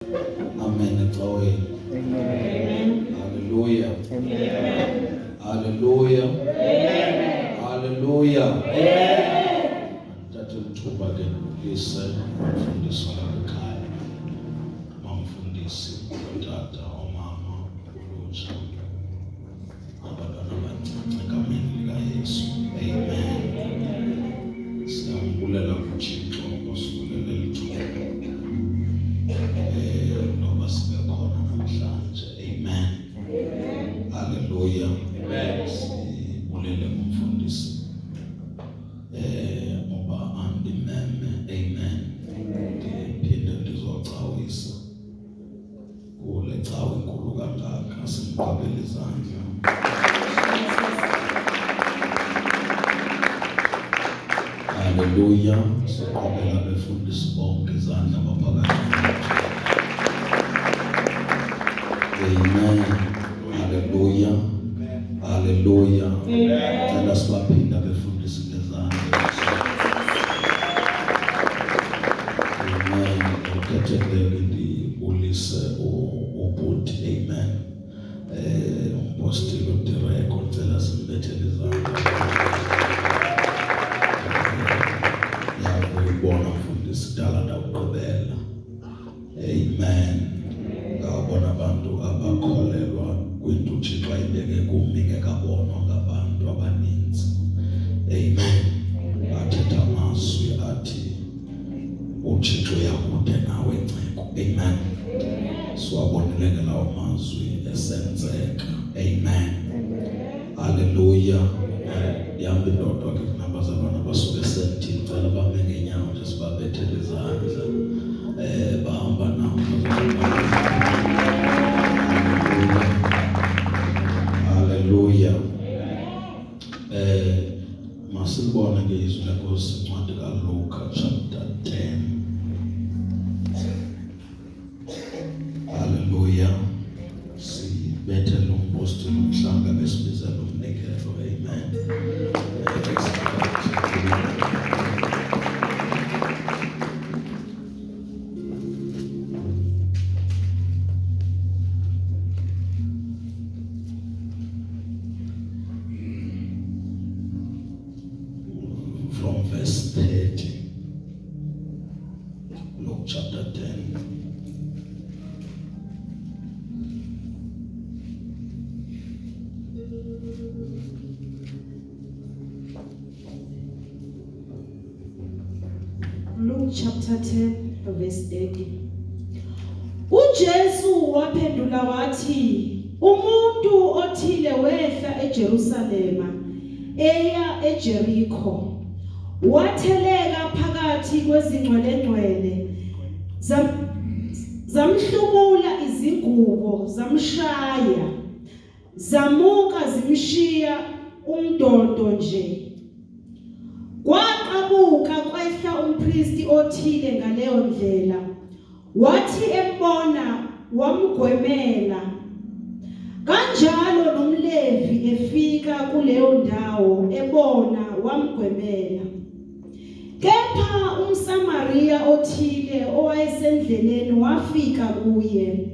Amen. Amen. Hallelujah. Amen. Hallelujah. Amen. Hallelujah. That'll talk again. Listen, mfundisi walabekhaya. Mfundisi utata omama ulutsha. Abantwana abancinci egameni likaYesu. Amen. Siyambulela kuThixo osilulele lithuba. Noba sibe khona namhlanje. Amen. Hallelujah. Sibulele kumfundisi. Ngoba andimeme. Amen. Ndiphinde ndizocawisa kule cawe enkulu kangaka. Simqabele izandla. Hallelujah. Siqabela befundisi bonke izandla baphakathi. Amen. Hallelujah. Hallelujah. Cela sibaphinda befundisi ngezandla. Amen. Ukhetheleke ndibulise ubhuti. Amen. Umpostile uDireko cela simbethele izandla. Yakuyibona mfundisi dala ndawugqibela. Amen. Ngabona abantu abakholelwa kwinto uThixo ayibeke kumi ngekabonwa ngabantu abaninzi. Amen. Athetha amazwi athi uThixo uyakude nawe nceko. Amen. Siwabonile ke lawo mazwi esenzeka. Amen. Hallelujah. Yambi ndodwa ke kunabazalwana basuke sentini cela bame ngenyawo nje sibabethele izandla. Bahamba nawo. Hallelujah. Masibone ke izwi leNkosi incwadi kaLuka chapter 10. Hallelujah. Sibethele umpostile umhlanga besibizela umnikelo. Amen. From verse 30, Luke chapter 10. Luke chapter 10 verse 30. uJesu waphendula wathi, umuntu othile wehla eJerusalema eya eJerikho. Watheleka phakathi kwezingcwelengcwele, zamhlubula izingubo, zamshaya, zamuka zimshiya umdodo nje. Kwaqabuka kwehla umpristi othile ngaleyo ndlela, wathi embona wamgwemela. Kanjalo nomLevi efika kuleyo ndawo ebona wamgwemela. Kepha umSamariya othile owayesendleleni wafika kuye,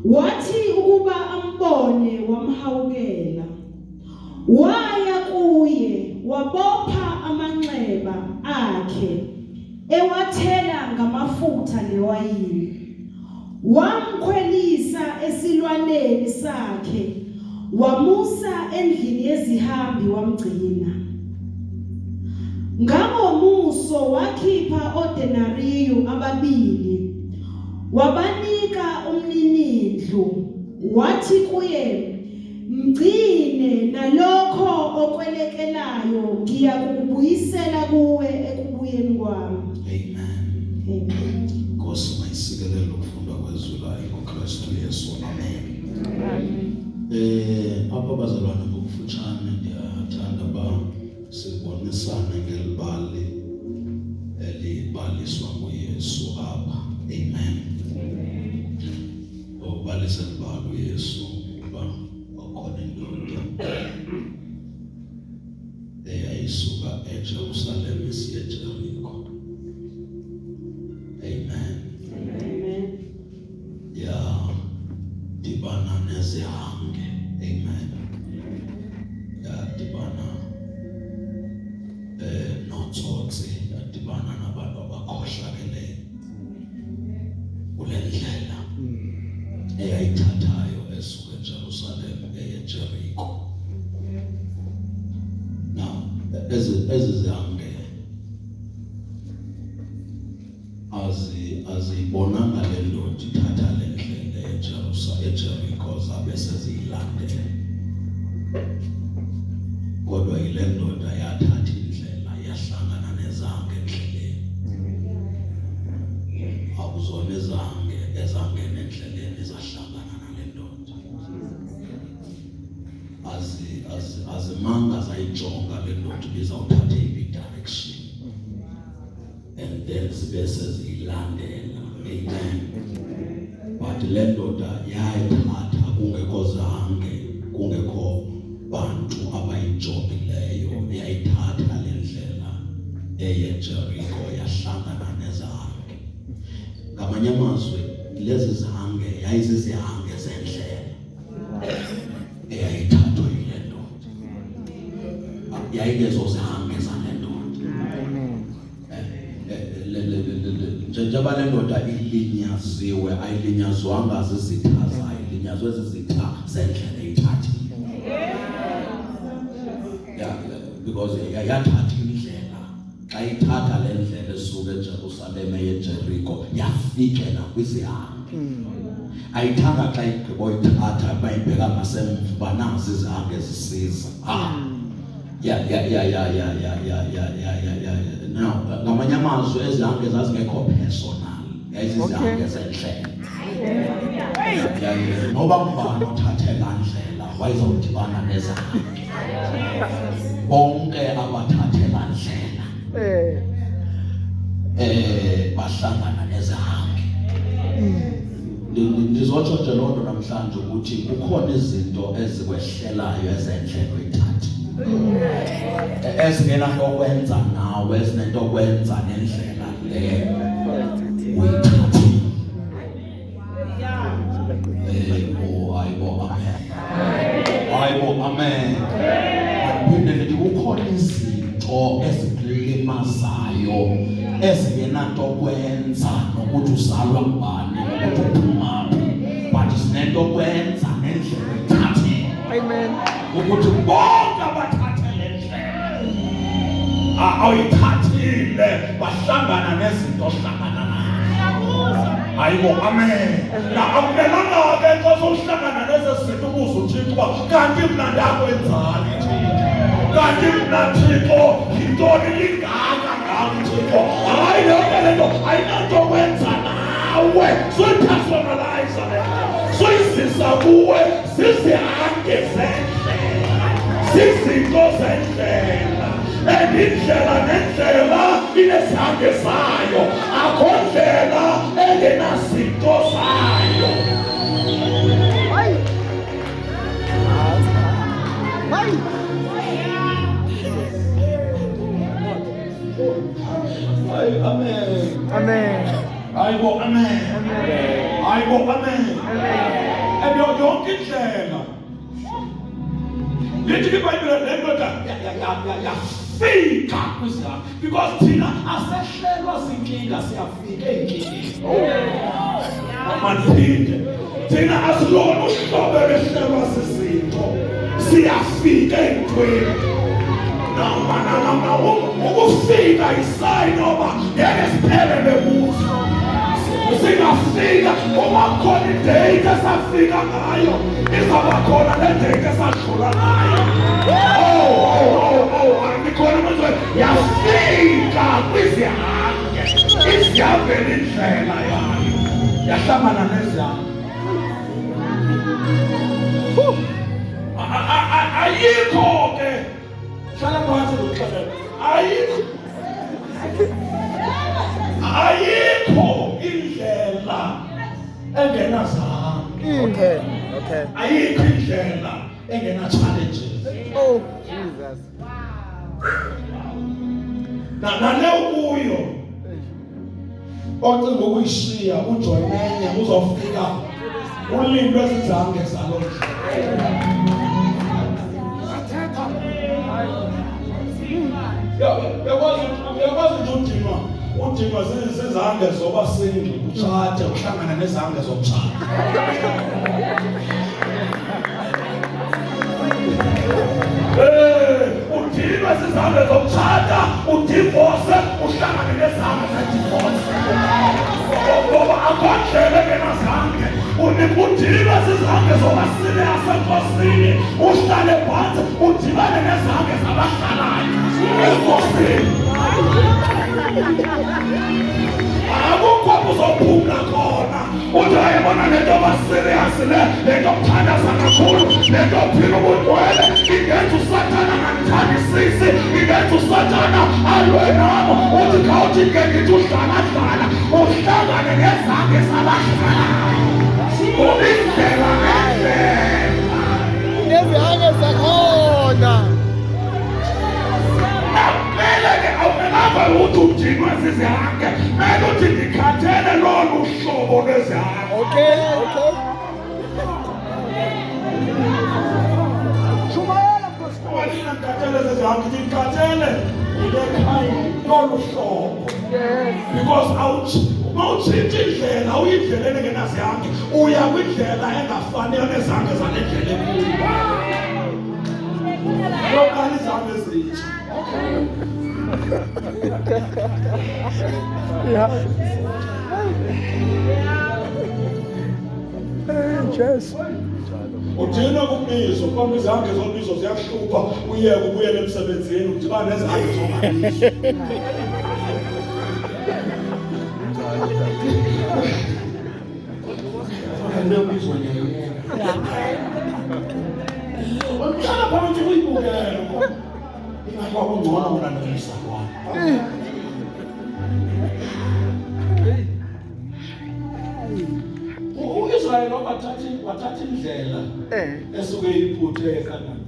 wathi ukuba ambone wamhawukela. Waya kuye wabopha amanxeba akhe, ewathela ngamafutha newayini. Wamkhwelisa esilwaneni sakhe, wamusa endlini yezihambi wamgcina. Ngabomuso wakhipha odenariyu ababili, wabanika umninindlu, wathi kuye, mgcine nalokho okwelekelayo ngiyakubuyisela kuwe ekubuyeni kwami. Amen. Nkosi mayisikelele ukufunda kwezwi layo ngoKristu Yesu. Amen. Apha bazalwane ngokufutshane ndiyathanda sibonisane ngelibali elibaliswa nguYesu apha. Amen. Ubalisa ilibali uYesu ukuba wakhona indoda eyayisuka eJerusalem isiya eJerikho. Amen. yadibana nezihange. Amen. Yadibana notsotsi, yadibana nabantu abakhohlakeleyo kule ndlela eyayithathayo esuka eJerusalem eye Jericho. Now ezi zihange azibonanga le ndoda ithatha le ndlela eJericho zabe seziyilandela, kodwa yile ndoda yathatha indlela yahlangana nezange endleleni. Akuzona ezangena endleleni zahlangana nale ndoda. Azimanga zayijonga le ndoda ibizawuthatha iphi direction, and then zibe seziyilandela. Amen. But le ndoda yayithatha kungekho zange, kungekho bantu abayijobileyo, yayithatha le ndlela eye Jericho yahlangana nezange. Ngamanye amazwi lezi zihange yayizizihange zendlela eyayithathwa yile ndoda. Yayingezo zihange zale ndoda. Njengoba le ndoda ilinyaziwe, ayilinyazwanga zizitha zayo, ilinyazwe zizitha zendlela eyithathile. Because yathatha indlela, xa ithatha le ndlela esuka eJerusalem eye Jericho yafikela kwizihange. Ayithanga xa igqiboyithatha bayibheka ngasemva nazi izihange zisiza. Now ngamanye amazwi ezihange zazingekho personal, yayizihange zendlela. Noba ngubani othathela ndlela wayezawudibana nezihange. Bonke abathathela ndlela bahlangana nezihange. Ndizotsho nje loo nto namhlanje ukuthi kukhona izinto ezikwehlelayo ezendlela uyithathe, ezingenanto okwenza nawe, ezinento okwenza nendlela leyo uyithathe. Ayibo, amen. Phinde ndithi kukhona izinto ezikulimazayo ezingenanto okwenza nokuthi uzalwa ngubani, nokuthi uphumaphi, but zinento okwenza nendlela uyithathe. Amen. Ukuthi bonke abathathele ndlela awuyithathile bahlangana nezinto ohlangana nazo. Ayibo, amen. Na akumelanga ke xa uhlangana nezinto ubuze uThixo uba kanti mna ndakwenzani Thixo, kanti mna Thixo yintoni lingaka ngam Thixo. Hayi yonke le nto ayinanto okwenza nawe, soyipersonalize le nto, soyizisa kuwe zizihange zendlela, zizinto zendlela. Indlela nendlela inezihange zayo, akho ndlela engenazinto zayo. Amen. Amen. Ayibo, amen. Ayibo, amen. Yonke indlela lithi iBhayibhile le ndoda yafika kwizihange, because thina asehlelwa zinkinga siyafika ey'nkingeni. Mandiphinde, thina asilona uhlobo ebehlelwa zizinto, siyafika ey'ntweni. Ukufika isayini oba ngeke siphelele kuzo. Singafika uma khona idate esafika ngayo, izaba khona le date esadlula ngayo. Angikhona manje yafika kwizihange, izihambela indlela yayo, yahlangana nezihange. Ayikho ke, hlala phansi ngokuxelela, ayikho indlela engenazange. Okay. Ayikho indlela engena challenges. Oh Jesus. Nale kuyo ocinga ukuyishiya ujoyinenye uzofika ulimi lwesizange salo uyakwazi ukuthi udinwa zizange zoba single utshate uhlangana nezange zomtshata. Udinwa zizange zomtshata udivorce uhlangane nezange zedivorce. Ngoba akondlela ngenazange udinwa zizange zobasile yasenkosini uhlale phansi udibane nezange zabahlalayo enkosini. Akukho kuzophumla khona uthi ayibona lento basirious lento kuthandaza kakhulu lento phila ubudwele ingenza usathana nganthandisisi ingenza usathana alwe nabo uthi khawuthi ngengithi uhlala uhlangane nezange zabahlalayo kubindlela ngendlela Inezinkinga zakhona. Awumelanga ukuthi udinwe zizihange mele uthi ndikhathele lolu hlobo lwezihange. Okay. Walina ndikhathele zizihange ndikhathele ilekhaya lolu hlobo. Because mawutshintsha indlela uyindlela engenazihange uya kwindlela engafaniyo nezange zale ndlela ekuyo. Lokani izange zitsha. Yes. Udinwa kubizo kwamba izange zobizo ziyahlupha uyeke ubuyele emsebenzini udibane nezange zobizo. Ndebizwa nje. Uhlala phakathi kuyibukela. Ingakungcono unanomisa kwami. uIsrael wathatha indlela esuke iphuthe eKhanani.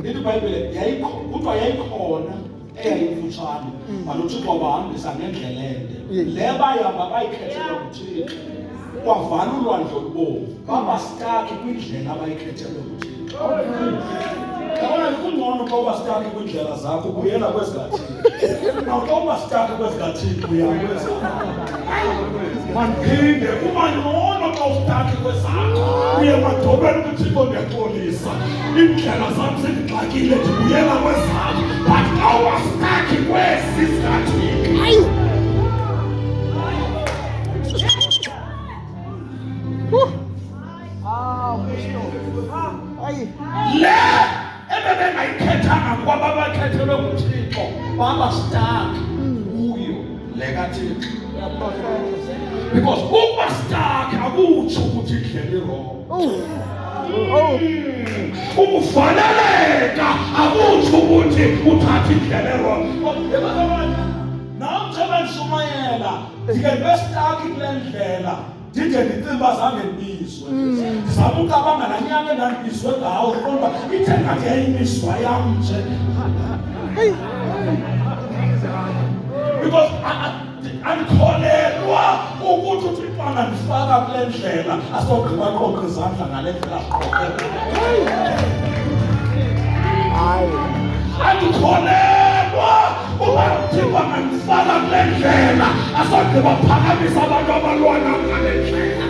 iBhayibheli kuthiwa yayikhona eyayimfutshane manje uThixo wabahambisa ngendlela ende le bayihamba bayikhethela uThixo kwavala ulwandle olubomvu babastaki kwindlela abayikhethele uThixo. Yabona kungcono xa ubastaki kwindlela zakho kuyela kwezikathini. Xa ubastaki kwezikathini uya kwezakho. Mandiphinde kuba ngcono xa ustaki kwezakho uye emadolweni uThixo ndiyaxolisa indlela zami sendixakile ndibuyela kwezakho but xa ubastaki kwezi zikathini le ebebengayithethanga kwaba bakhethelwe nguThixo babastaki kuyo le kaThixo. Because ukuba stuck akutsho ukuthi indlela irongo. Ukuvaleleka akutsho ukuthi uthatha indlela erongo. Nam njengoba ndishumayela ndike ndibe stuck kule ndlela ndide ndicinga zange ndibizwe. Ndizama ucabanga laa nyanga endandibizwe ngawo kodwa ithe ngathi yayimiswa yam nje. Because andikholelwa ukuthi uThixo angandifaka kule ndlela asogqiba qoqa izandla ngale ndlela andikholelwa uba uThixo angandifaka kule ndlela asogqiba phakamisa abantu abalwana ngale ndlela.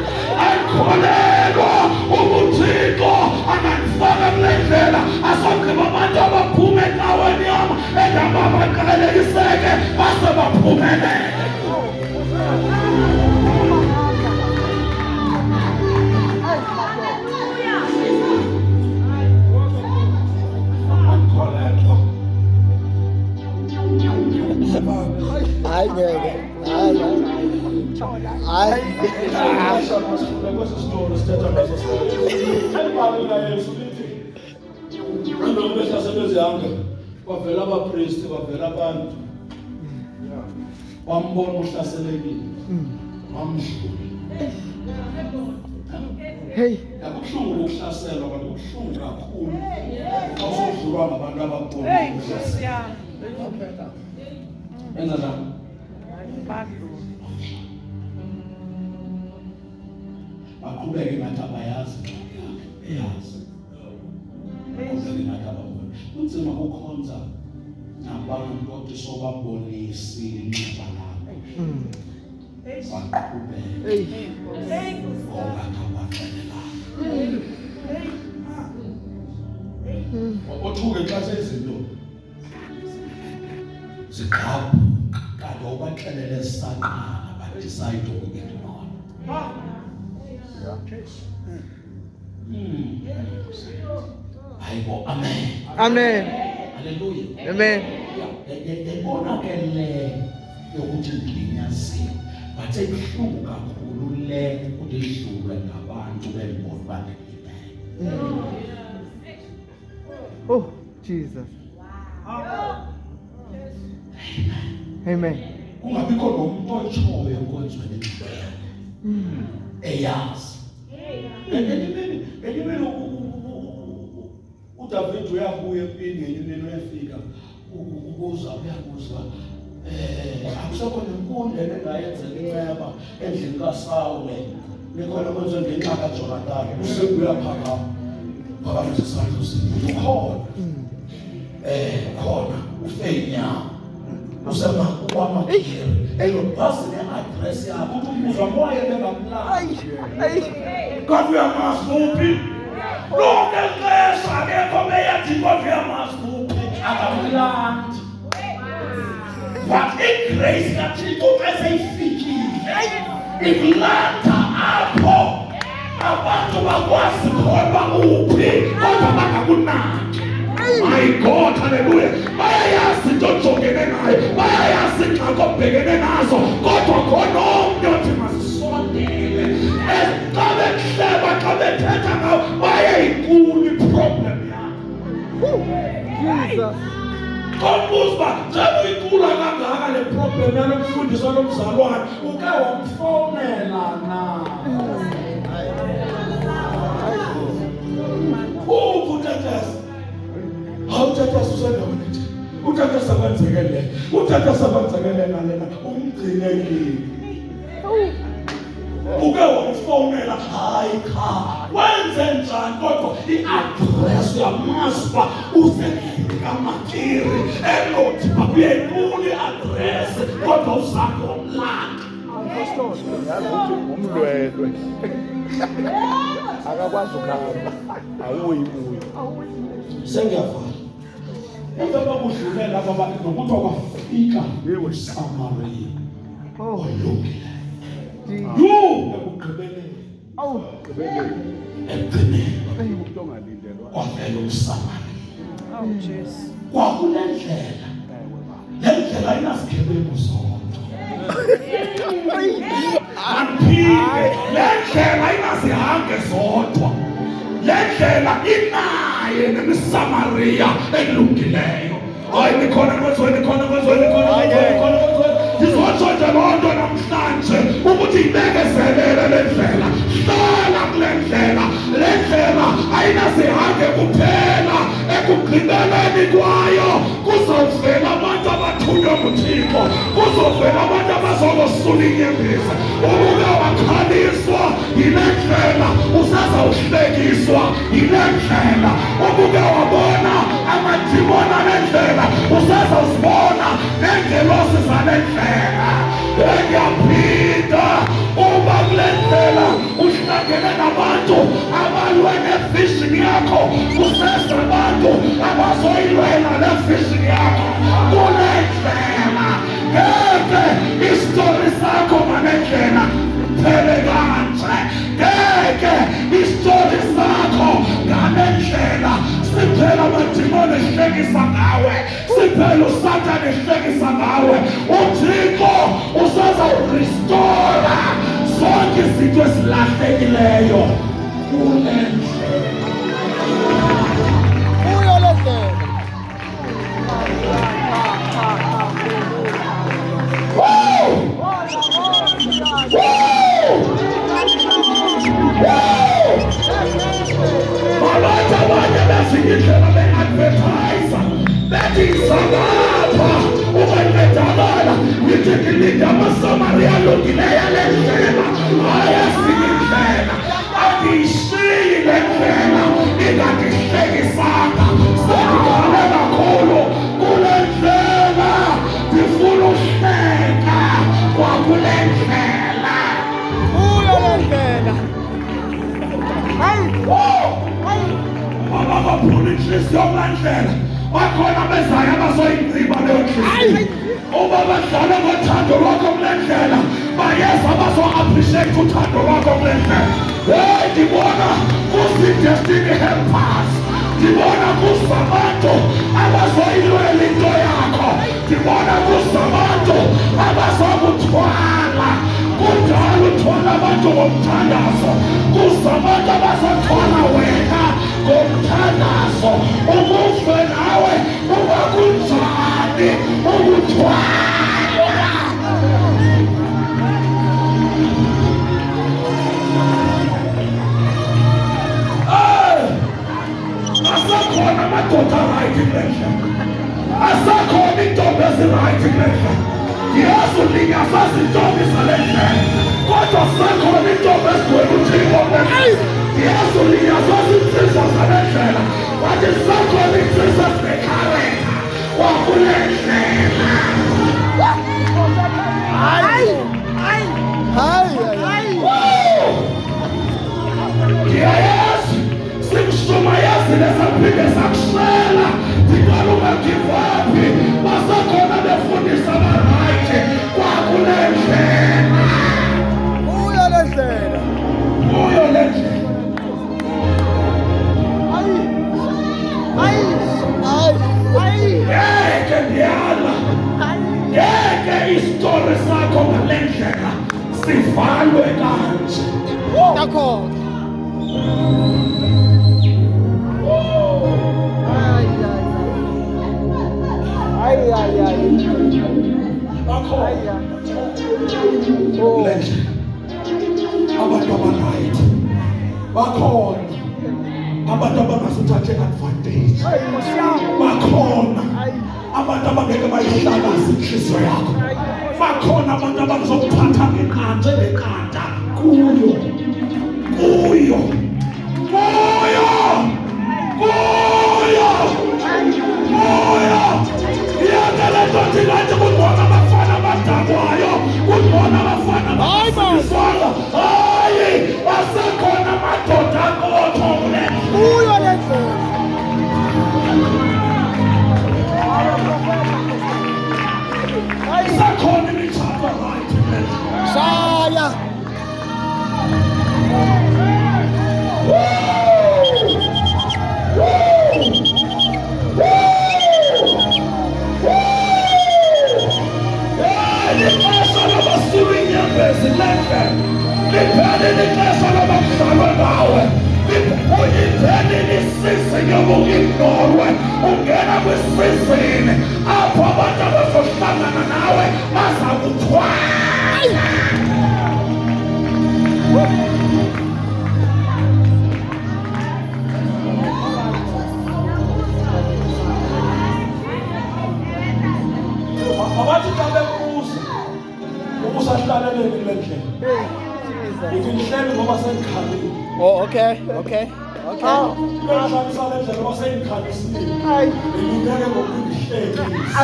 Andikholelwa uba uThixo angandifaka kule ndlela asogqiba abantu abaphume endaweni yam endaba baqalekiseke base baphumelele. Kwavela abapristi kwavela abantu wambona uhlaselekile wamdlula. Yakubuhlungu ukuhlaselwa kanti kubuhlungu kakhulu xa usudlulwa ngabantu abakubona. Enza njani? baqhubeke ngathi abayazi incwadi yakhe. Eyazi. Baqhubeke ngathi ababoni. Kunzima ukukhonza nabantu kodwa sobabonisile inxeba labo. Baqhubeke. Ngoba ngabaxelela. Othuke xa sezinto ziqhabuka kanti ubaxelele sanqala badecide ukuignore. Hayibo, amen. Amen. Hallelujah. Amen. Ebona ke le yokuthi ngilinyaziwe but ebuhlungu kakhulu le ukuthi idlulwe ngabantu bemboni banekileyo. Oh, Jesus. Amen. Kungabikho nomuntu otshoyo enkonzweni eyazi. Elimele uDavid uyabuya empini ngenye uyafika ukubuza uyabuza akusekho nemfundo engayenzeka inceba endlini kaSawule nikhona konke ngenxa kaJonathan usebuya phakathi phakathi isandla usithi khona khona ufenya usema ukwamakhiri eyobhasi ne-address yakho ukuthi umbuzo moya bengamlandi kanti uyamazi kuphi lonke ixesha akekho beyathi kodwa uyamazi kuphi akamlandi. But igrace kaThixo eseyifikile ikulanda apho abantu bakwazi khona uphi kodwa bangakunaki. My God, hallelujah. Bayayazi into ojongene nayo, bayayazi ingxaki obhekene nazo, kodwa khona omnye othi masisondele. Xa behleba, xa bethetha ngawo, bayayinkulu iproblem yakho. Jesus. Kombuza njengoba ikula kangaka le problem yalo mfundisi nomzalwane uke wamfonela na. Tetese. Hawu Tetese usendaweni nje. Tetese akwenzekele. Tetese akwenzekele nalena umgcinekile. Uke wamfonela hayi cha. Wenze njani kodwa i-address yamasipa usekamakiri elothi babuye ikuni address kodwa usakho omlanda. Umlwelwe. Akakwazi ukuhamba. Awuyibuyi. Sengiyafana. Emva kokudlulela kwabantu nokuthi kwafika eSamaria. Olungile. Ekugqibeleni. Ekugqibeleni. Kwavela uSamaria. Kwakunendlela. Le ndlela ayinazigebengu zonke. Andiphinde le ndlela ayinazihange zodwa. Le ndlela inaye nemiSamaria elungileyo. Hayi nikhona kwezweni, nikhona kwezweni, nikhona kwezweni. Ndizotsho nje loo nto namhlanje ukuthi ibekezelele le ndlela. Hlala kule ndlela. Le ndlela ayinazihange kuphela. Ekugqibeleni kwayo kuzovela abantu abathunywe nguThixo. Kuzovela abantu abazokosula inyembezi. Ubuke wakhaliswa yile ndlela usazawuhlekiswa yile ndlela. Ubuke wabona amadimoni ale ndlela usazawuzibona neengelosi zale ndlela. Ngiyaphinda uba kule ndlela uhlangene nabantu abalwe ne-vision yakho kusezabantu abazoyilwela le vision yakho kule ndlela. Ngeke istori sakho ngale ndlela phele kanje. Ngeke istori sakho ngale ndlela siphela amadimoni ehlekisa ngawe, siphela uSathane ehlekisa ngawe. uThixo usazawurestore zonke izinto ezilahlekileyo kule ndlela. Kuyo le ndlela. Abantu abanye bezinye indlela be-advertise bethi izalapha ubencedakala ngithi ngilinde amaSamaria alungileyo ale ndlela. Hayi ezinye indlela Abaphula inhliziyo ngandlela bakhona bezayo abazoyingciba leyo nhliziyo uma badlala ngothando lwakho kule ndlela bayeza bazo-appreciate uthando lwakho kule ndlela. Hey, ndibona kuzi-destiny helpers, ndibona kuzabantu abazoyilwela into yakho, ndibona kuzabantu abazokuthwala kudala uthwala abantu ngomthandazo, kuzabantu abazothwala wena ngomthandazo. Ukufe nawe uba kunjani ukuthwala. Asakhona amadoda right kule ndlela, asakhona intombi ezirayithi kule ndlela. Yazi ulinyazwa zintombi zale ndlela, kodwa sakhona intombi ezigwele uThixo kule ndlela. Yazi ulinyazwa zinsizwa zale ndlela, kodwa sakhona insizwa ezinekhareka wakule ndlela. Ndiyayazi simshuma yazile saphinde sakushela, ndicela ungagivapi. Basakhona befundisa abarayithi kwakule ndlela. Kuyo le ndlela. Kuyo le ndlela. Ngeke ndiyala, ngeke isitori sakho ngale ndlela sivalwe kanje. Zakhona. Bakhona abantu abarayithi, bakhona abantu abangasuthathe advantage, bakhona abantu abangeke bayihlakaze inhliziyo yakho, bakhona abantu abazokuthatha ngenkanta ngenkanta kuyo kuyo kuyo kuyo kuyo. Iyakele ndoda ingathi kungona abafana abadakwayo, kungona abafana abangasindiswanga. Hayi, asekhona amadoda aqotho kule Kuyo le ndlela. isakhona imitshato right kule ndlela. Shaya. Ixesha labasuka inyembezi lendlela, liphelile ixesha labakudlalwe ngawe. Uyiphelile isizini yobuignorwe, ungena kwisizini apho abantu abazohlangana nawe baza kuthwala. Abathi xa bekubuza ubusahlaleleni kule ndlela, ithi ndihleli ngoba sendikhalile. Oh, okay. Bengihlalisa le ndlela ngoba sendikhalisile. Bengingeke ngokundihlekisa.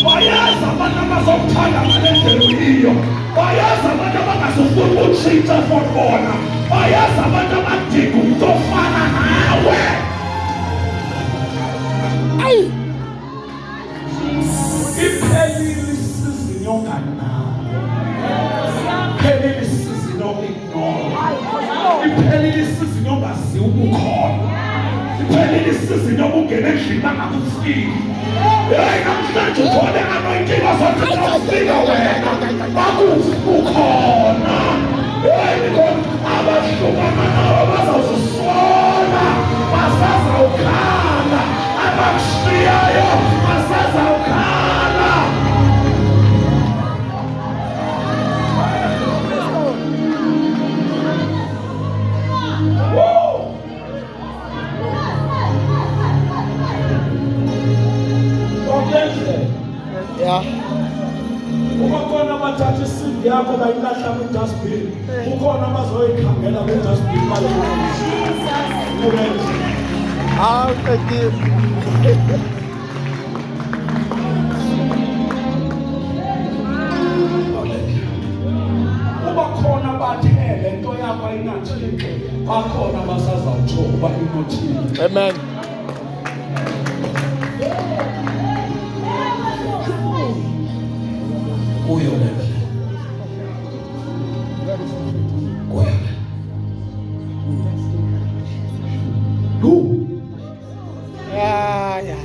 Bayazi abantu abazokuthanda ngale ndlela uyiyo, bayazi abantu abangazofuna ukutshintsha for bona, bayazi abantu abadinga umuntu ofana nawe. Iphelile isizini yonganami, iphelile isizini yokuignora, iphelile isizini yongaziwa ubukhona, iphelile isizini yokungena endlini bangakufiki. Hey, namhlanje uthole anointing ozothi xa ufika wena bakufi ukhona. Hey, because abahlukana nawe bazawuzisola, basazawukhala, abakushiyayo basazawukhala. Yeah. Ukhona abathatha isindi yakho bayilahla kwi-dustbin, ukhona abazoyikhangela kwi-dustbin How to give. kuba inothile. Amen. Kuyo le ndlela. Kuyo le. Yeah.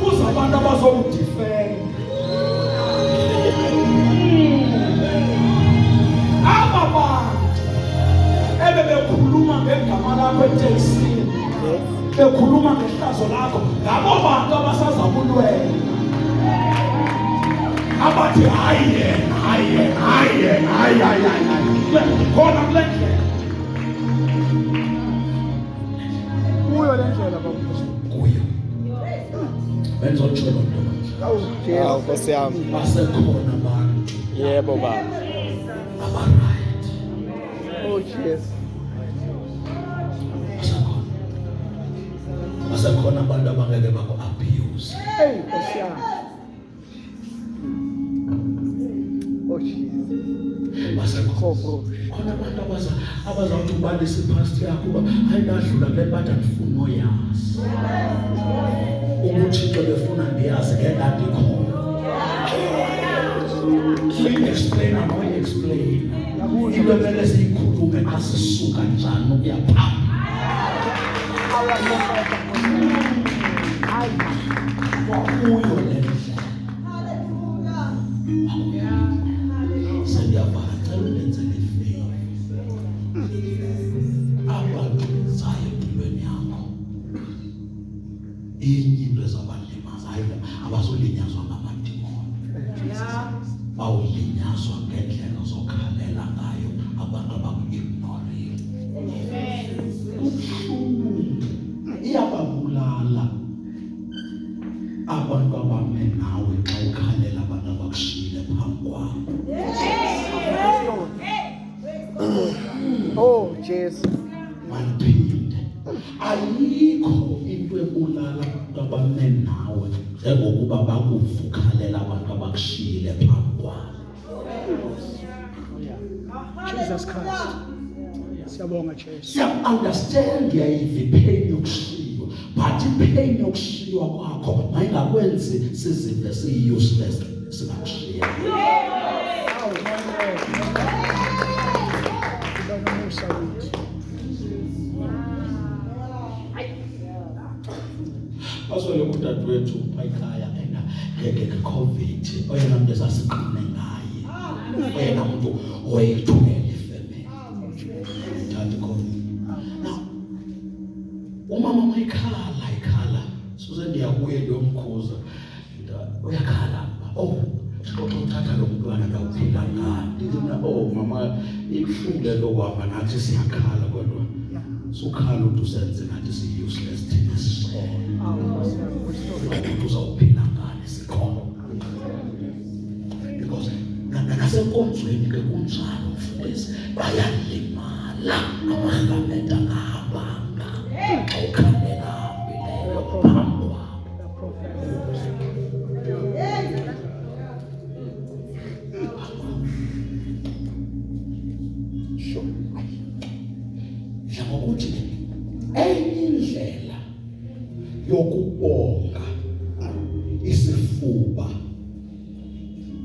Kuza abantu abazokudifenda. Aba bantu ebebekhuluma ngegama lakho eTesini, bekhuluma ngehlazo lakho, ngabo bantu abasazakulwela. Abathi hayi khona kule ndlela. Kuyo le ndlela baba. Kuyo. Benza utsholo ntombi. Hawu Nkosi yami. Basekhona abantu Yebo baba. aba-right. Oh Jesus. Basekhona abantu abangeke baku-abuse. Hey Nkosi yami. Oh Jesus. Khona abantu abazawuthi ubalise ipasti yakho uba hayi ndadlula kule mpatha ndifuna oyazi. UThixo befuna ndiyazi ngendandikhona. Uyi-explaina noyi-explaina. Into emele siyikhulume xa sisuka njani ukuya phambili. Wakuyo le ndlela. Sendiyabacela ulenzele ifeyi. Abantu benzayo empilweni yakho. Inye into ezabalimaza abazolinyazwa ngamadimoni. Bawulinyazwa ngendlela zokhalela ngayo abantu abaku-ignorile. Iyababulala abantu abame nawe xa ukhalela abantu abakushiyile phambi kwakho. Oh Jesus. Mandiphinde, ayikho into ebulala abantu abame nawe njengokuba bakuvukhalela abantu abakushiyile phambi kwakho. Jesus Christ. Siyabonga Jesus. Siya-understand yayiva ipain yokushiywa, but ipain yokushiywa kwakho mayingakwenzi sizive siyi-useless singakushiya. Baswele kudadewethu ekhaya nge-COVID, oyena muntu esasiqine ngaye, oyena muntu owayithumela ifemeli. Thatha iCOVID. Now, umama mayikhala, suze ndiyakuye ndiyomkhuza, uyakhala, uthatha lo mntwana ndawuphila ngani. Ndithi mna, mama, ibuhlungu le nto kuhamba nathi siyakhala kodwa sukhala ukuthi usenze nathi siyi-useless thina sisikolo. Uzawuphila ngani sikhona. Because nasenkonzweni ke kunjalo mfundisi, bayalimala amahlamente angahambanga xa ukhalela hambileyo phambi kwabo. Njengokuthi enye indlela yokubonga isifuba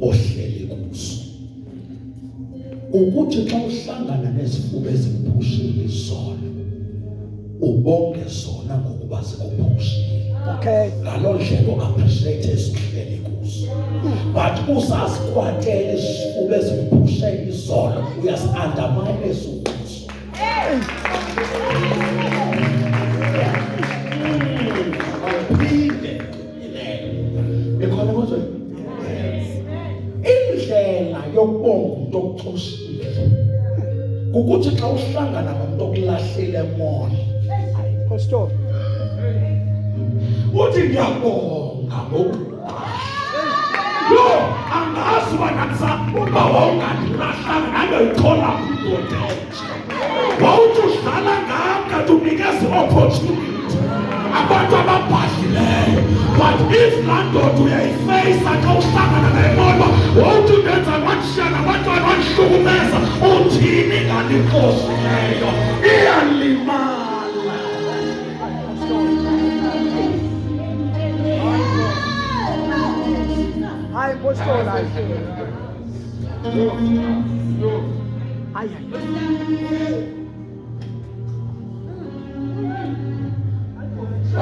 ohleli kuso ukuthi xa uhlangana nezifuba ezikuphushile izolo ubonge zona ngokuba zikuphushile. Okay. Ngaloo ndlela u-appreciate esihleli kuso. But usazikwatela isifuba ezikuphushile izolo uyasi-undermine esikuso. Indlela yokubonga umuntu okuxoshile ukuthi xa uhlangana nomuntu okulahlile emoyeni Pastor. uthi ngiyabonga lo angazi uba nakusakuba wawungandilahlanga nangoyithola kwindoda entsha wawuthi udlala ngam kanti unikeza i-opportunity abantu ababhadlileyo. But if laa ndoda uyayifeyisa xa uhlangana naye moba wawuthi undenza wanshiya nabantwana iyayihlukumeza uthini kanti inkosi leyo iyalimala. Hayi Apostle, hayi. Hayi.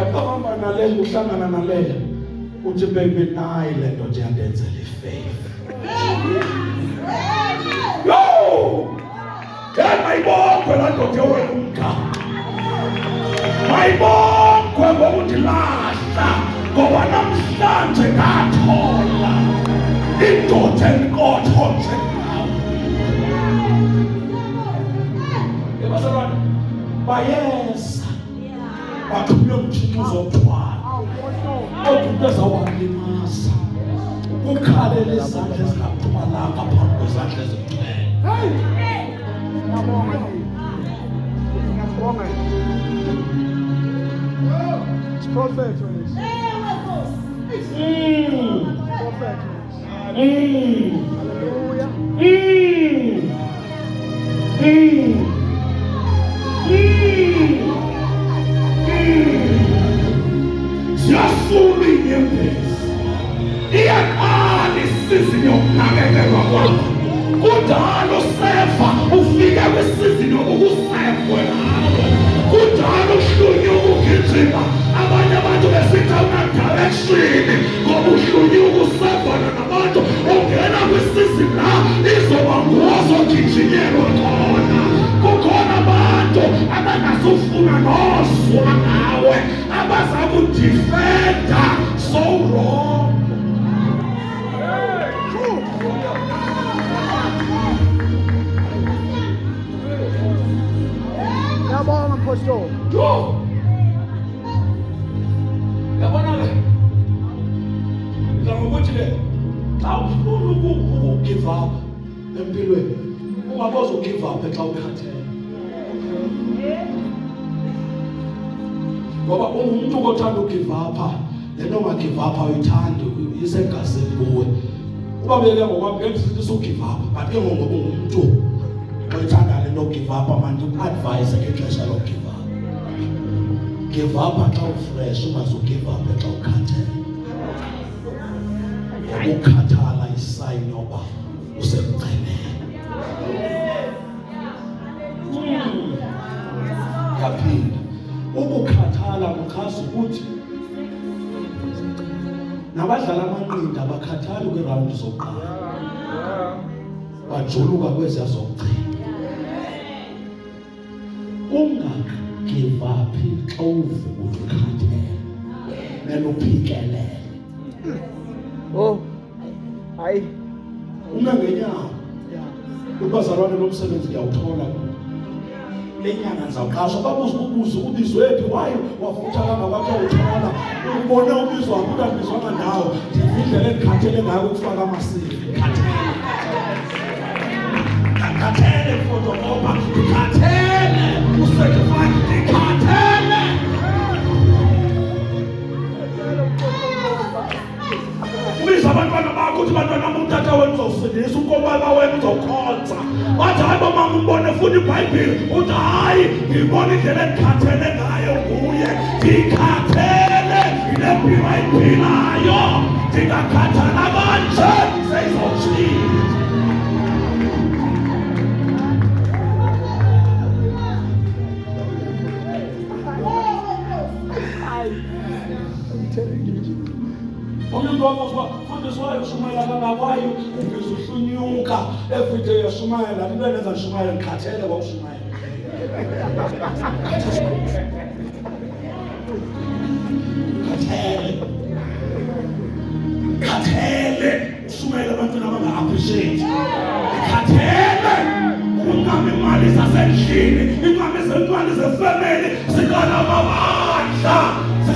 Akahamba naleyo uhlangana naleyo uthi baby nayi le nto nje yandenzela ifavor. Yo! Mayibongwe laa ndoda yowela umgama. Mayibongwe ngokundilahla ngoba namhlanje ndathola indoda enkotho njengawe. Ebazalwane bayeza baqhutywe umtshini uzothwala kodwa into ezawubalimaza ukukhalela izandla ezingathwalanga phambi kwezandla ezigcwele. It's prophet. Prophet. Hallelujah. Siyasula inyembezi iyaqala isizini yokunakekelwa kwakho. Kudala usefa ufike kwisizini yokusefwe nawe. Kudala uhlunyuka ugijima abanye abantu besithi awuna-direction ngoba uhlunyuka usefana nabantu. Ungena kwisizini la izoba nguwozogijinyelwa khona. Kukhona abantu abangazufuna nozwa nawe abazakudifenda so wrong. Yabonga Apostle. Yo! Yabona ke? Ngizama ukuthi ke xa ufuna ukugive up empilweni ungaboza ugive up xa ukhathele. Ngoba umuntu othanda ugive up le nto ungagive up awuyithandi isegazini kuwe. Uba beke ngokwami ngeke usugive up but ke ngoba ungumuntu oyithanda le nto give up manje uadvise ngexesha lokugive up. Give up xa ufresh ungazugive up xa ukhathele. Ukukhathala isayini yoba usemgcineni. Yaphinda ukukhathala kuchaza ukuthi nabadlala amanqindi abakhathali kwirawundi zokuqala bajuluka kweziya zokugcina. Ungagive up xa uvuka ukhathele mele uphikelele. Oh. Hayi. Ume ngenyawo. Ubazalwane lomsebenzi ngiyawuthola. Lenyanga ngizawuqasha babuza ubuzo ubizwe phi wayo wafutha kangaka uthola. Ubone ubizwa ukuthi abizwanga ndawo. Indlela engikhathele ngayo ukufaka amasiko. Khathele mfoto ngoba khathele usacrifice khathele. Ubiza abantwana bakho ukuthi bantwana umtata wenu uzawusindisa unkobaba wenu uzawukhonza. Bathi hayi mama umbone futhi iBhayibhile uthi hayi ngibona indlela engikhathele ngayo kuye. Ngikhathele inempilo ayiphilayo. Ndingakhathala kanje seyizawutshintsha. Umuntu wamuzwa fundiswa ushumayela kangakwayo ngizihlunyuka every day yashumayela into enza ushumayela ngikhathele kwaushumayela. Khathele ushumayela abantwana abanga-appreciate. Khathele ukungami imali zasendlini ingami zentwana zefamily zikala amabandla.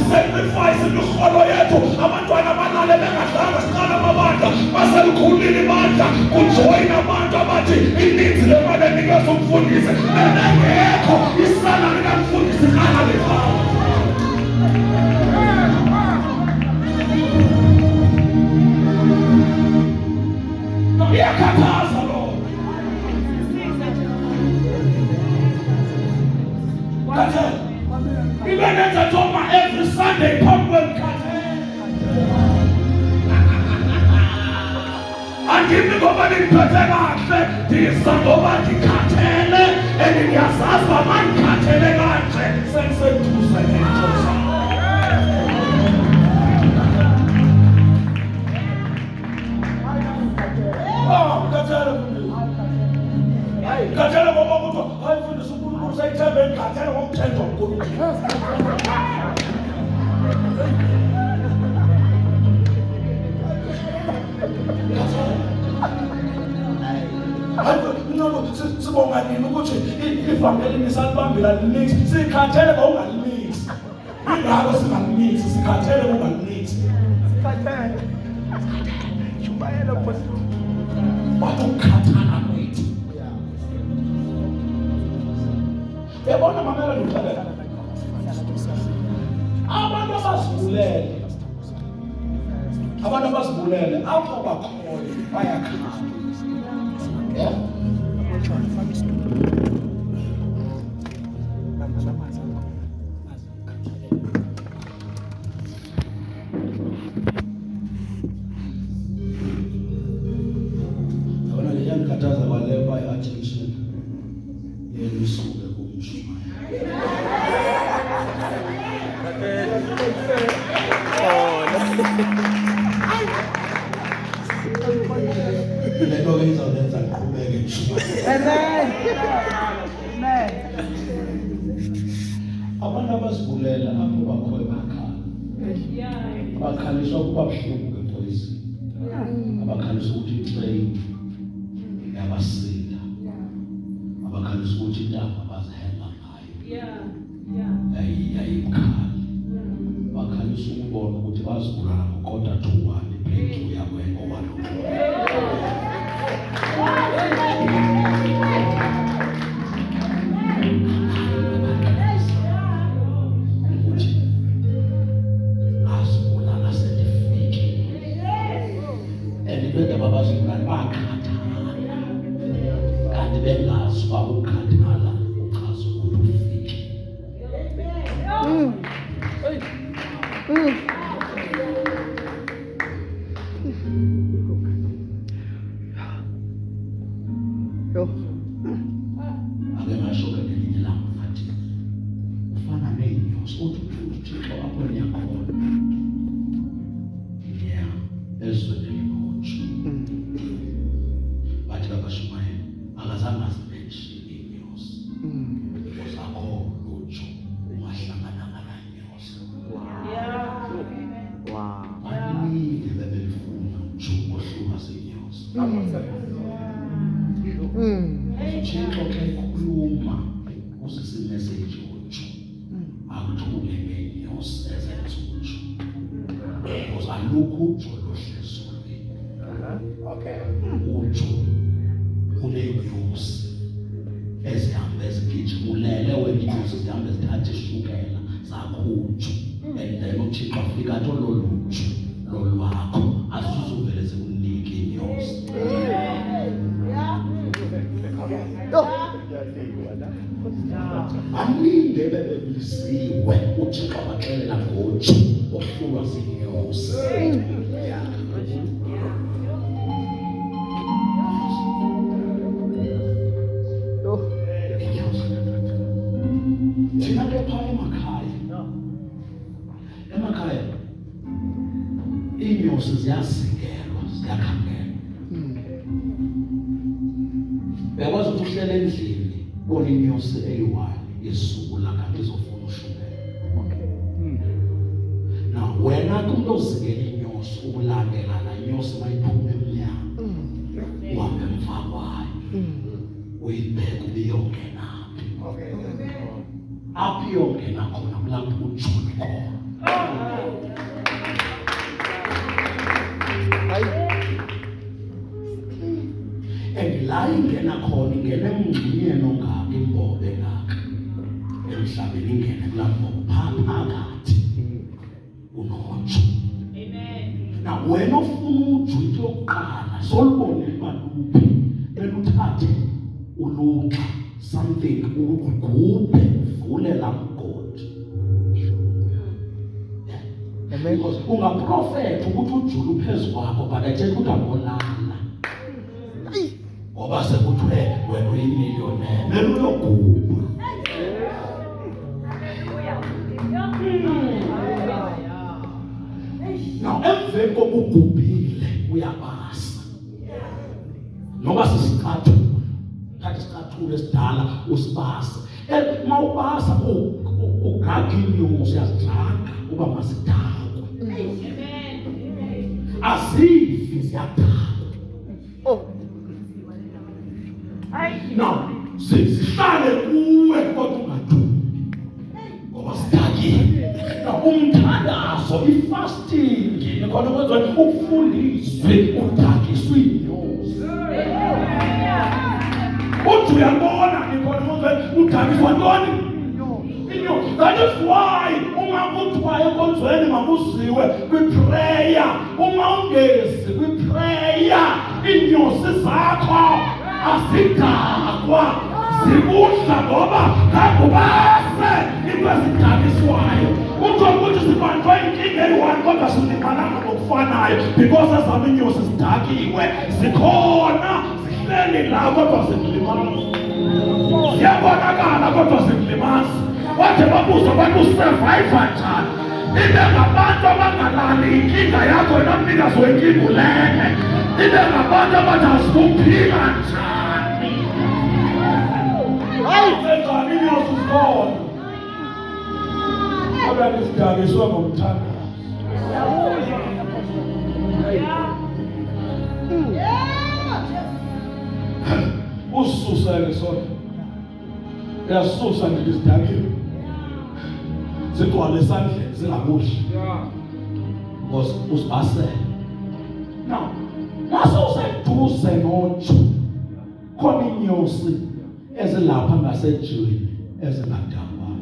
Sacrifice imiholo yethu abantwana abanale bengadlanga siqala amabandla baselukhulile ibandla kujoyina abantu abathi ininzi lemali enikezwe umfundisi engekho isalari kamfundisi qala lekhaya. Iyakhathaza lo ngikhathele. Ibe nenza Thoma every Sunday phambi kwengikhathele. Angimi ngoba ngiphethe kahle, ndisa ngoba ngikhathele, and ngiyazazi uba mangikhathele kanje sengiseduze nento zami. Ngikhathele ngoba kuthiwa hayi mfundisi uNkulunkulu sayithembe, ngikhathele ngomthetho kaNkulunkulu. Sibonga nini ukuthi ivangeli nisalibambela liningi, sikhathele ngokungaliniki. Ingako singaliniki, sikhathele ngokungaliniki. Bathi ukukhathala kwethu. Uyabona mamela ngikuxelela. Abantu abazibulele apho bakhoyo bayakhala. Yeah. Abona le yankathaza kwaleyo by attention yelusuke kumshumayela. Lento ke izawulenza ngiqhubeke mshumayela. Amen. Abantu abazibulela apho bakhoyo bakhala. Abakhaliswa ukuba buhlungu ngepoison. Abakhaliswa ukuthi itrain yabasila. Abakhaliswa ukuthi intaba bazihela ngayo. Yayibukhali. Abakhaliswa ukubona ukuthi bazibulala ngokodwa 2-1 ibreak yabo ngoba lo. Uyakwazi ukuthi uhlele endlini bona inyosi eyi-1 isukula kanti izofuna ushukela. Now wena kumuntu ozingela inyosi ukulandela la inyosi mayiphuma emnyango uhambe emva kwayo uyibheke ubiyongenaphi. Apho iyongena khona kulapho ujule khona. La ingena khona ingena emngxenyeni ongaka imbobe ngaka emhlabeni ingene kulapho phakathi unojo. Na wena ufuna ujuti yokuqala solubone baluphi beluthathe uluxa something ugubhe zivulela mgodi. Amen. Because ungaprofetha ukuthi ujule uphezu kwakho but ayitshela ukuthi abonana. Ngoba sekuthiwe wena uyimillionaire, mele uyoguba. Now emveni kokugubile uyabasa. Noma sisicathulo, thatha isicathulo esidala usibasa. Mawubasa ugaga inyosi uyazidlaga uba masidakwe. Azifi ziyadakwa. Oh. Now sihlale kuwe kodwa ungadubi. Ngoba sidakile. Now umthandazo ifasting khona kwenza ukufundiswe udakiswe inyosi. Uthi uyabona ikhona kwenza udakiswa ntoni? Inyosi. That is why uma kuthiwa enkonzweni makuziwe kwi-prayer, uma ungezi kwi-prayer inyosi zakho asidakwa zikudla ngoba kakubase into ezidakiswayo. Kuthiwa ukuthi sibanjwe inkinga eyi-one kodwa sindimananga ngokufanayo because ezam inyosi zidakiwe zikhona zihleli la kodwa zikulimaza. Ziyabonakala kodwa zikulimaza. Wathi babuza abantu usurviva njani? Ibe ngabantu abangalali inkinga yakho wena mnikazi wenkinga ulele. Ibe ngabantu abathi asikuphila njani. Ayenzani inyosi zikhona. Abantu sidakiswe ngomthandazo. Ususele sona. Uyasusa nje isidakile. Zigcwale esandleni zingakudli. Because usibasele. Now, mase useduze noju khona inyosi ezilapha ngasejweni ezingadakwayo.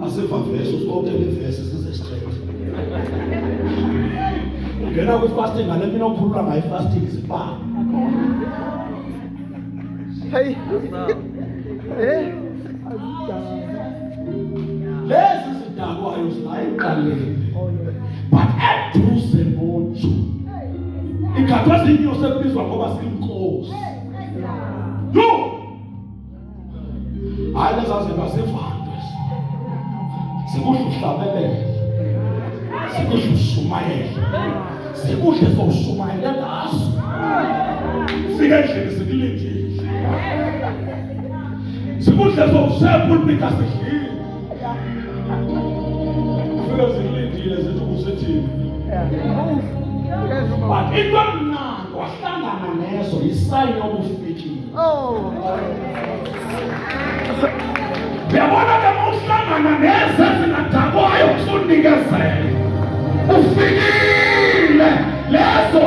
Asiva verse usikoke levesi size straight. Ngena kwi-fasting ngale mina okhulula ngayo fasting sibhaka. Hey. Lezi zidakwayo zingayiqaleli. But eduze noju ikhathwa zinyosi ekubizwa ngoba ziyinkosi. Yo! Hayi lezazinto zivandwe. Sikudla uhlabelele. Sikudla ushumayele. Sikudla sowushumayele ngaso. Fika endlini sikulindile. Sikudla sowusepulpita sidlile. Fika sikulindile zithi kusethini. But into emnandi wahlangana nezo isayini yokufikile. Oh. Uyabona ke mawuhlangana nezo ezingadakwayo kusunikezela. Ufikile. Lezo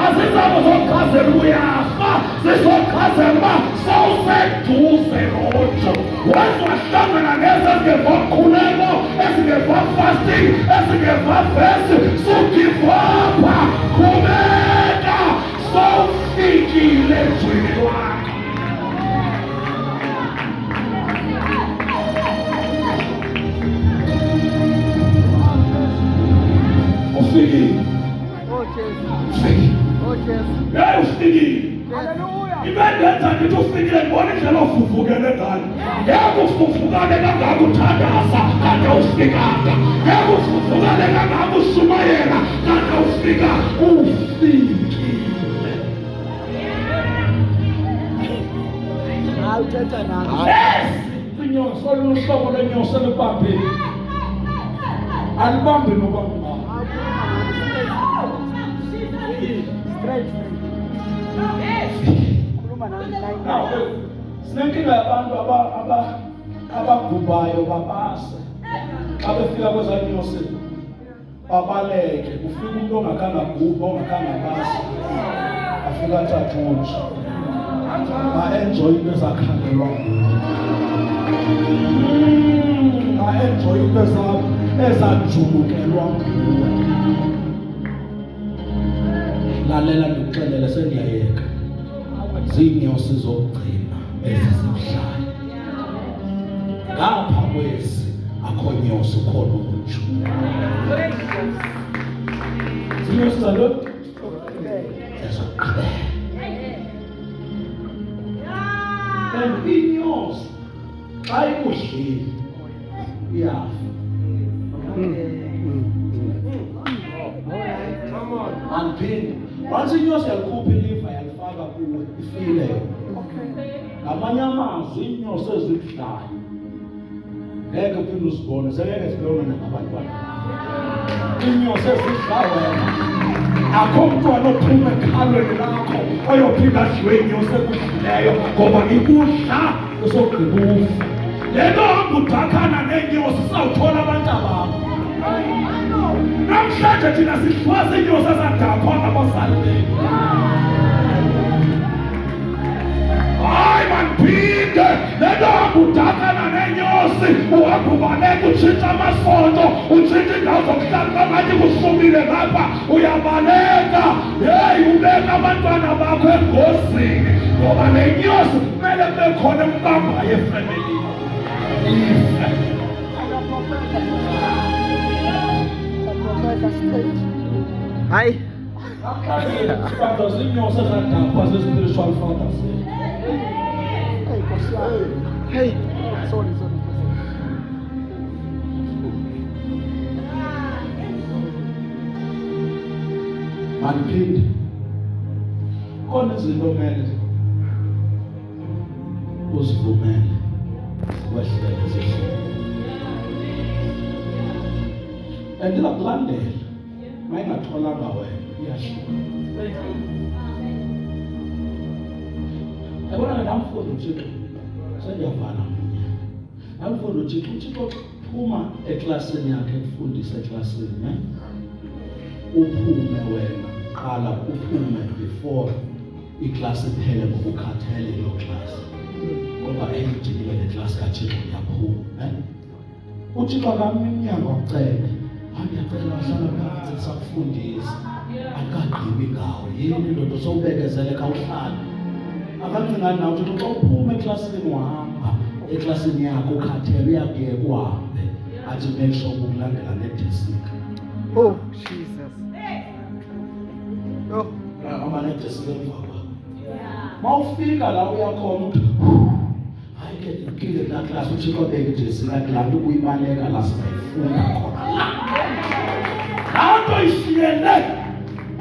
azizabo zokuchazela uyafa. Zizochazela uba sawuseduze nojo. Wahlangana nezo ezingeva khuleko, ezingeva fasting, ezingeva verse, sukivapha, khubeka, sawufikile ezweni lwakho. Ufikile. Oh, Jesus. Ufikile. Oh, Jesus. Hey, ufikile. Hallelujah. Ibendenza ngithi ufikile ngibona indlela ovuvukele ngayo. Ngeke ufufukane kangaka uthandaza kanti awufikanga. Ngeke ufufukane kangaka ushumayela kanti awufika. Ufikile. Awuthetha nami. Yes! Inyosi oluhlobo lwenyosi elibambile. Alibambi noba ngubani. Straight. Khuluma nami Now, sinenkinga yabantu abagubayo babase. Xa befika kwezanyosi babaleke. Ufika umuntu ongakanga gubha, ongakanga base. Afika athathe unje. Ba-enjoy into ezakhangelwa nguwe. Ba-enjoy into ezajulukelwa nguwe. Lalela ndikuxelele sendiyayeka. Ziinyosi zokugcina ezizibulayo. ngapha kwesi akho nyosi khona utsho sinyosi zalo and inyosi xa ikudlile iyafa. Andiphinde once inyosi yalikhupha iliva yalifaka kuwe ifile. Ngamanye amazwi inyosi ezikudlayo ngeke uphinde uzibone, sengeke zibone nangabantwana. Inyosi ezidlayo wena akho mntwana ophuma ekhalweni lakho oyophinda adliwe inyosi ekudlileyo ngoba ikudla usogqiba ufa. Le nto hamba udakana neenyosi sawuthola abantu abakho. Namhlanje thina sidliwa ziinyosi ezadakhwa ngabazali bethu. Hayi mandiphinde, le nto hamba udakana neenyosi uhamba ubaleka utshintsha amasonto utshintsha iindawo zokuhlala bangathi kuhlumile ngapha uyabaleka. Heyi ubeka abantwana bakho engozini ngoba le nyosi kumele kube khona embambayo efemelini. Hi. Because inyosi ezadakhwa zi-spiritual fathers. Hey. Sorry. Mandiphinde khona izinto kumele uzivumele wehlele zihlele andinakulandela ma ingatholanga wena iyahluka. Yabona ke namfundo uThixo sendiyavala namfundo uThixo phuma eklasini yakhe ekufundisa eklasini uphume wena qala uphume before iklasi iphele ngokukhathele lo class ngoba eyidinile le class kaThixo uyaphuma uThixo akamnyango acele ngiyacela wahlala phansi sakufundisa akagqibi ngawo yini ndodo sowubekezele kawuhlala akancingani nawe uthi xa uphuma eklasini uhamba eklasini yakho ukhathele uyakuyeka uhambe athi make sure ukulandela nedesk. Oh, Jesus. Oh. Ama nedesk emva kwakho mawufika la uyakhona uthi hayi ke ngikile la class uthi kodwa desk la ukuyibaleka la sifunda khona Auto ishiyele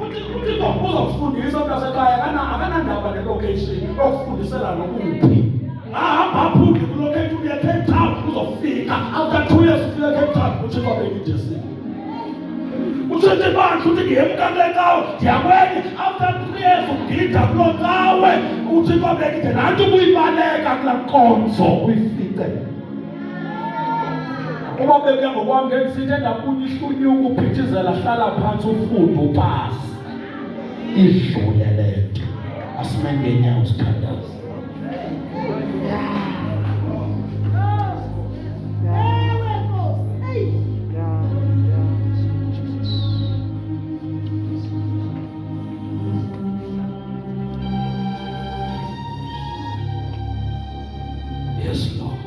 uthi uzofundisa mntasekhaya akanandaba ne-location okufundisela nokuphi ahamba aphume ku-location uye Cape Town uzofika after 2 years ufike Cape Town uthi kwabekidesi uthi bandla uthi ngiyemkale kawo ndiyakwenye after 3 years ugida kulo kawe uthi kwabekide nanti ukuyibaleka kulaa nkonzo uyifike uma beke ngokwami ngesithi endabunya ihlunyuka uphithizela hlala phansi ufunde upasi idlule lento asime ngenyawo sithandaza. Yes Lord,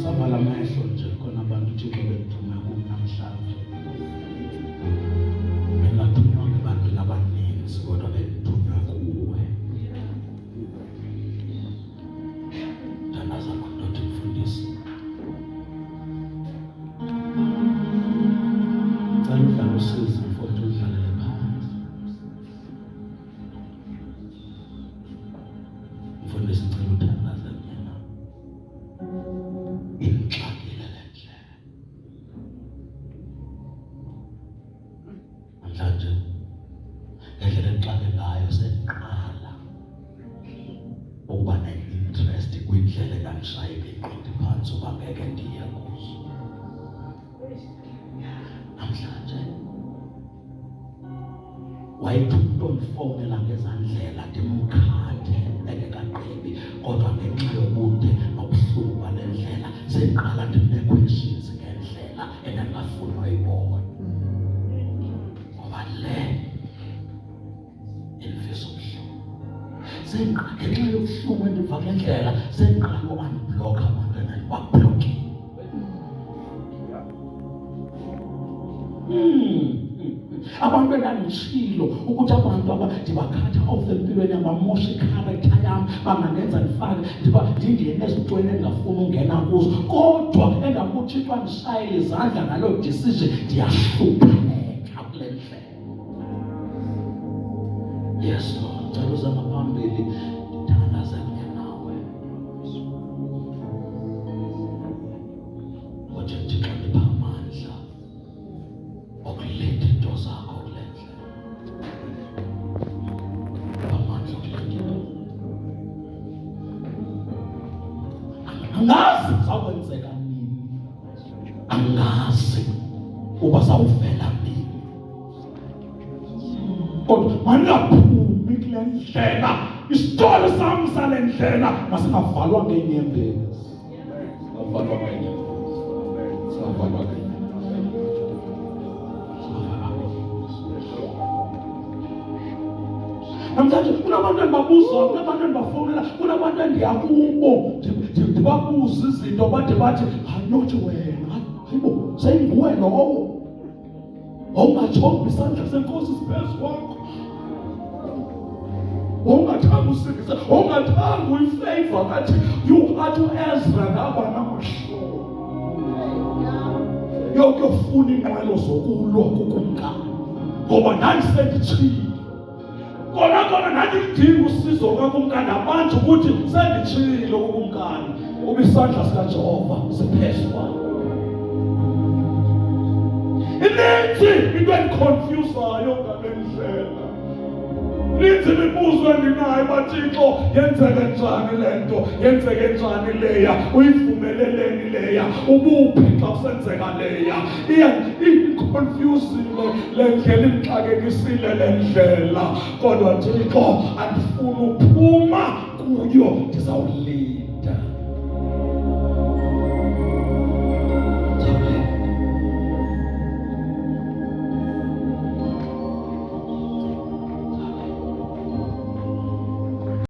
savala amehlo nje khona abantu uThixo bethume kumnamhlanje bengathunywa ngabantu abaninzi kodwa bethunywa kuwe. Thandaza madoda mfundisi cela udlale usizi mfowethu udlalele phansi mfundisi cela uthandaza mina inxakile le ndlela namhlanje ngendlela enxake ngayo seqala ukuba ne-interest kwindlela engandishaye ngeqondo phansi uba ngeke ndiye kuzo namhlanje wayethi umuntu ondifowunela ngezandlela ndimkhathe engekagqibi kodwa ngenxa yobude nobuhlungu bale ndlela seqala ndine-questions ngendlela endingafuni uyibona ngoba le imfisa ubuhlungu ngenxa yobuhlungu endiva ngendlela seqala u-unblock abantwana bakho abantu endanditshilo ukuthi abantu ndibakhatha off empilweni yam, bamosha ikharektha yam, bangandenza ndifake ndingene ezintweni endingafuni ungena kuzo, kodwa engakuthi uThixo andishayele izandla ngaloo decision, ndiyahlupheka kule ndlela. Yes Lord, ngicela uze ngaphambili ndithandaze kunye nawe. Kodwa Thixo ndipha amandla okulinda into zakho kule ndlela. Amandla okulinda into. Angazi zawenzeka nini, angazi uba zawuvela nini, kodwa mandingaphumi kule ndlela. Isitolo sami sale ndlela masingavalwa ngeenyembezi. Singavalwa ngeenyembezi. Singavalwa ngeenyembezi. Namhlanje kunabantu endibabuzayo, kunabantu endibafowunela, kunabantu endiyakubo ndibabuza izinto bade bathi not wena. Hayibo, seyinguwe lowo. Wawungajongi isandla senkosi siphezu kwakho, wawungathanga usindisa, wawungathanga uyifavor ngathi athi uEzra ngaba namahloni yokufuna iinqwelo zokulwa kukumkani, ngoba ndandisenditshile kona ndandilidinga usizo kakumkani, abantu ukuthi senditshile kukumkani uba isandla sikaJehova siphezu kwakho. Ininzi into endiconfusayo ngale ndlela, ininzi imibuzo endinayo, Bathixo yenzeke njani le nto, yenzeke njani leya, uyivumeleleni leya, ubuphi xa kusenzeka leya. Iconfusile le ndlela, imxakekisile le ndlela, kodwa Thixo andifuni uphuma kuyo, ndizawulinda.